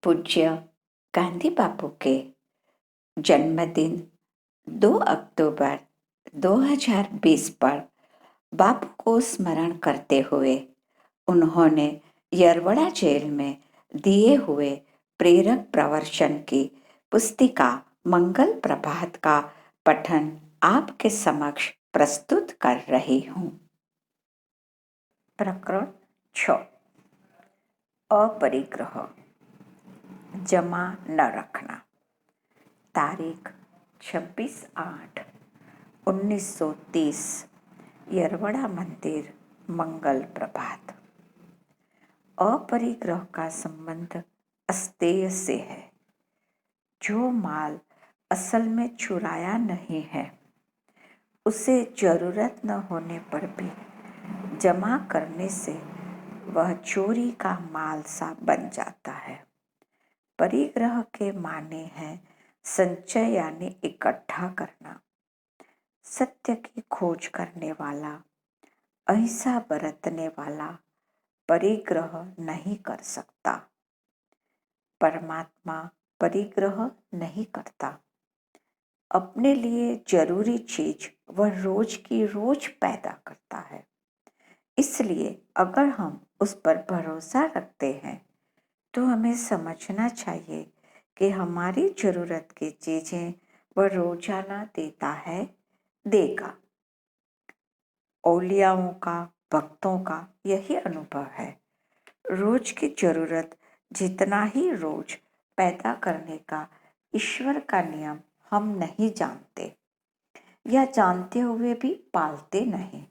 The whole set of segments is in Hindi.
पूज्य गांधी बापू के जन्मदिन 2 अक्टूबर 2020 पर बापू को स्मरण करते हुए उन्होंने यरवड़ा जेल में दिए हुए प्रेरक प्रवचन की पुस्तिका मंगल प्रभात का पठन आपके समक्ष प्रस्तुत कर रही हूँ। प्रकरण 6 अपरिग्रह जमा न रखना। तारीख 26/8/1930 यरवड़ा मंदिर मंगल प्रभात। अपरिग्रह का संबंध अस्तेय से है। जो माल असल में चुराया नहीं है उसे जरूरत न होने पर भी जमा करने से वह चोरी का माल सा बन जाता है। परिग्रह के माने हैं संचय यानी इकट्ठा करना। सत्य की खोज करने वाला, अहिंसा बरतने वाला परिग्रह नहीं कर सकता। परमात्मा परिग्रह नहीं करता। अपने लिए जरूरी चीज वह रोज की रोज पैदा करता है। इसलिए अगर हम उस पर भरोसा रखते हैं तो हमें समझना चाहिए कि हमारी जरूरत की चीजें वह रोजाना देता है, देगा। औलियाओं का, भक्तों का यही अनुभव है। रोज की जरूरत जितना ही रोज पैदा करने का ईश्वर का नियम हम नहीं जानते या जानते हुए भी पालते नहीं।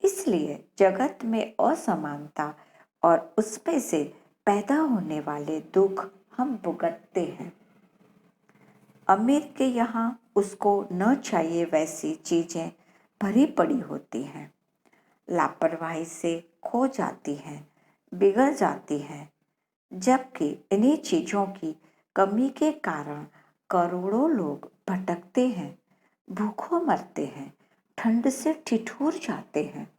इसलिए जगत में असमानता और उसमें से पैदा होने वाले दुख हम भुगतते हैं। अमीर के यहाँ उसको न चाहिए वैसी चीजें भरी पड़ी होती हैं, लापरवाही से खो जाती हैं, बिगड़ जाती हैं। जबकि इन्हीं चीजों की कमी के कारण करोड़ों लोग भटकते हैं, भूखों मरते हैं, ठंड से ठिठुर जाते हैं।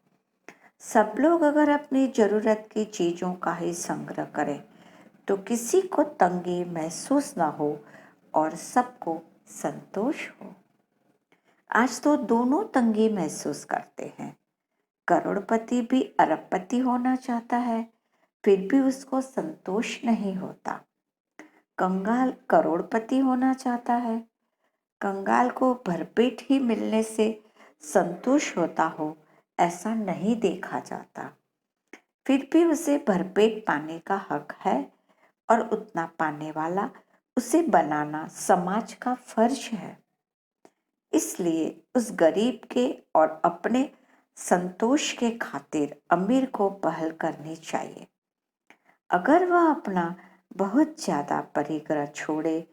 सब लोग अगर अपनी जरूरत की चीजों का ही संग्रह करें तो किसी को तंगी महसूस न हो और सबको संतोष हो। आज तो दोनों तंगी महसूस करते हैं। करोड़पति भी अरबपति होना चाहता है, फिर भी उसको संतोष नहीं होता। कंगाल करोड़पति होना चाहता है, कंगाल को भरपेट ही मिलने से संतोष होता हो ऐसा नहीं देखा जाता। फिर भी उसे भरपेट पाने का हक है और उतना पाने वाला उसे बनाना समाज का फर्ज है। इसलिए उस गरीब के और अपने संतोष के खातिर अमीर को पहल करनी चाहिए। अगर वह अपना बहुत ज्यादा परिग्रह छोड़े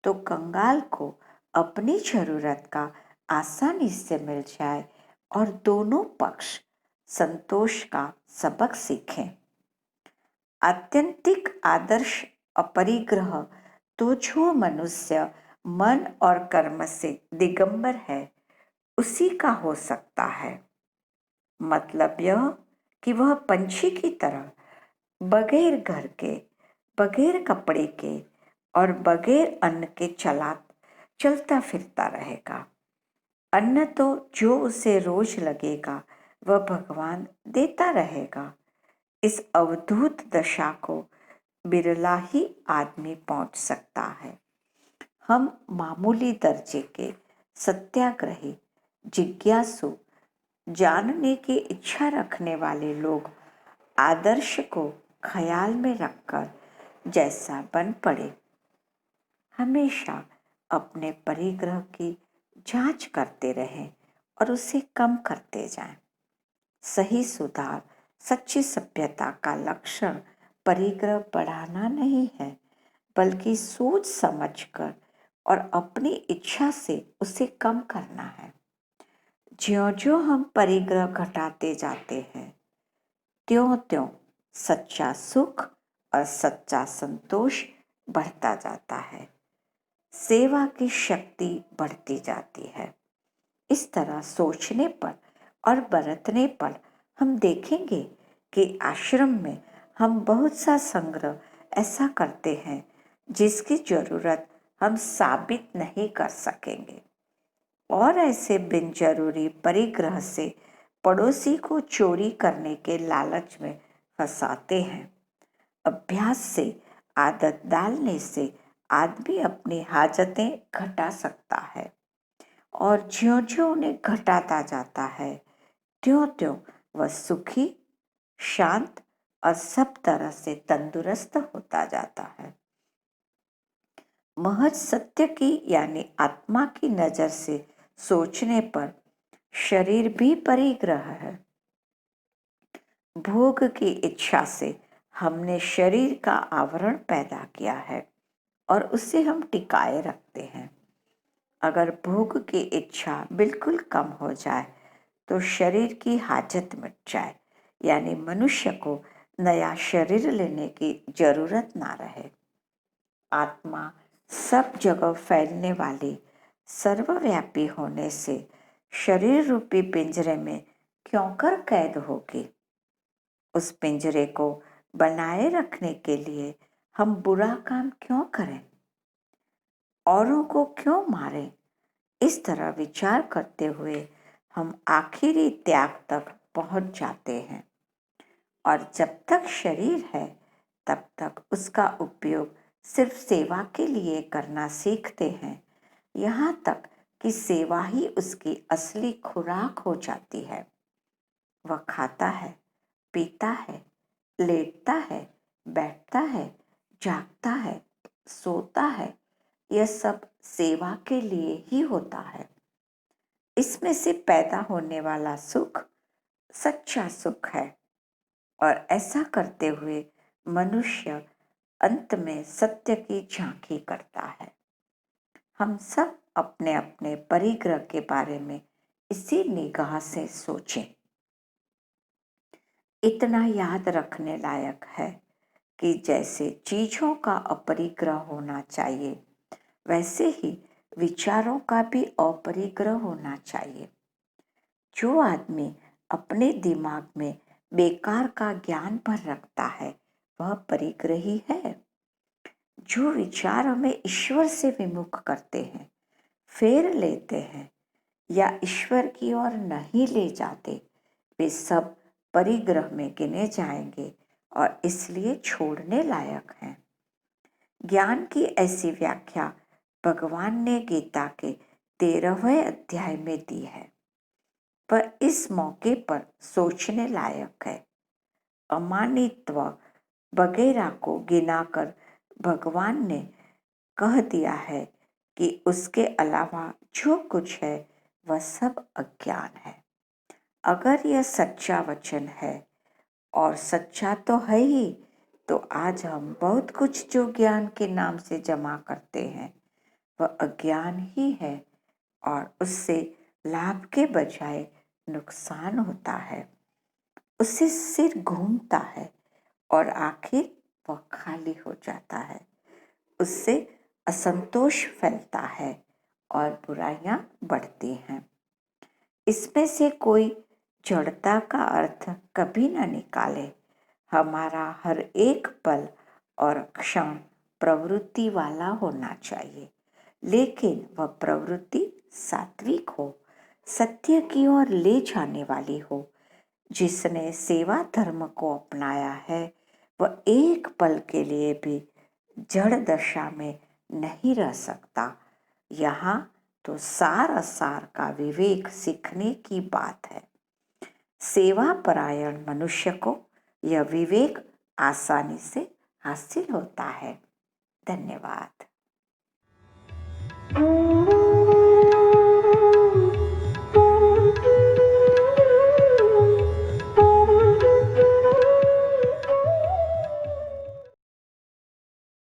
तो कंगाल को अपनी जरूरत का आसानी से मिल जाए और दोनों पक्ष संतोष का सबक सीखें। आत्यंतिक आदर्श अपरिग्रह तो जो मनुष्य मन और कर्म से दिगंबर है उसी का हो सकता है। मतलब यह कि वह पंछी की तरह बगैर घर के, बगैर कपड़े के और बगैर अन्न के चलता फिरता रहेगा। अन्न तो जो उसे रोज लगेगा वह भगवान देता रहेगा। इस अवधूत दशा को बिरला ही आदमी पहुंच सकता है। हम मामूली दर्जे के सत्याग्रही, जिज्ञासु, जानने की इच्छा रखने वाले लोग आदर्श को ख्याल में रखकर जैसा बन पड़े, हमेशा अपने परिग्रह की जांच करते रहें और उसे कम करते जाएं। सही सुधार, सच्ची सभ्यता का लक्षण परिग्रह बढ़ाना नहीं है, बल्कि सोच समझकर और अपनी इच्छा से उसे कम करना है। ज्यों-ज्यों हम परिग्रह घटाते जाते हैं, त्यों-त्यों सच्चा सुख और सच्चा संतोष बढ़ता जाता है। सेवा की शक्ति बढ़ती जाती है। इस तरह सोचने पर और बरतने पर हम देखेंगे कि आश्रम में हम बहुत सा संग्रह ऐसा करते हैं जिसकी जरूरत हम साबित नहीं कर सकेंगे, और ऐसे बिन जरूरी परिग्रह से पड़ोसी को चोरी करने के लालच में फंसाते हैं। अभ्यास से, आदत डालने से आदमी अपनी हाजतें घटा सकता है, और ज्यों-ज्यों उन्हें घटाता जाता है त्यों-त्यों वह सुखी, शांत और सब तरह से तंदुरुस्त होता जाता है। महज सत्य की यानी आत्मा की नजर से सोचने पर शरीर भी परिग्रह है। भोग की इच्छा से हमने शरीर का आवरण पैदा किया है और उसे हम टिकाए रखते हैं। अगर भोग की इच्छा बिल्कुल कम हो जाए तो शरीर की हाजत मिट जाए, यानी मनुष्य को नया शरीर लेने की जरूरत ना रहे। आत्मा सब जगह फैलने वाली, सर्वव्यापी होने से शरीर रूपी पिंजरे में क्यों कर कैद होगी। उस पिंजरे को बनाए रखने के लिए हम बुरा काम क्यों करें, औरों को क्यों मारें। इस तरह विचार करते हुए हम आखिरी त्याग तक पहुंच जाते हैं, और जब तक शरीर है तब तक उसका उपयोग सिर्फ सेवा के लिए करना सीखते हैं, यहाँ तक कि सेवा ही उसकी असली खुराक हो जाती है। वह खाता है, पीता है, लेटता है, बैठता है, जागता है, सोता है, यह सब सेवा के लिए ही होता है। इसमें से पैदा होने वाला सुख सच्चा सुख है, और ऐसा करते हुए मनुष्य अंत में सत्य की झांकी करता है। हम सब अपने अपने परिग्रह के बारे में इसी निगाह से सोचें। इतना याद रखने लायक है कि जैसे चीजों का अपरिग्रह होना चाहिए, वैसे ही विचारों का भी अपरिग्रह होना चाहिए। जो आदमी अपने दिमाग में बेकार का ज्ञान भर रखता है वह परिग्रही है। जो विचार हमें ईश्वर से विमुख करते हैं, फेर लेते हैं या ईश्वर की ओर नहीं ले जाते, वे सब परिग्रह में गिने जाएंगे और इसलिए छोड़ने लायक हैं। ज्ञान की ऐसी व्याख्या भगवान ने गीता के 13वें अध्याय में दी है, पर इस मौके पर सोचने लायक है। अमानित्व वगैरह को गिनाकर भगवान ने कह दिया है कि उसके अलावा जो कुछ है वह सब अज्ञान है। अगर यह सच्चा वचन है, और सच्चा तो है ही, तो आज हम बहुत कुछ जो ज्ञान के नाम से जमा करते हैं वह अज्ञान ही है, और उससे लाभ के बजाय नुकसान होता है। उससे सिर घूमता है और आखिर वह खाली हो जाता है। उससे असंतोष फैलता है और बुराइयां बढ़ती हैं। इसमें से कोई जड़ता का अर्थ कभी न निकाले। हमारा हर एक पल और क्षण प्रवृत्ति वाला होना चाहिए, लेकिन वह प्रवृत्ति सात्विक हो, सत्य की ओर ले जाने वाली हो। जिसने सेवा धर्म को अपनाया है वह एक पल के लिए भी जड़ दशा में नहीं रह सकता। यहाँ तो सार असार का विवेक सीखने की बात है। सेवा परायण मनुष्य को यह विवेक आसानी से हासिल होता है। धन्यवाद।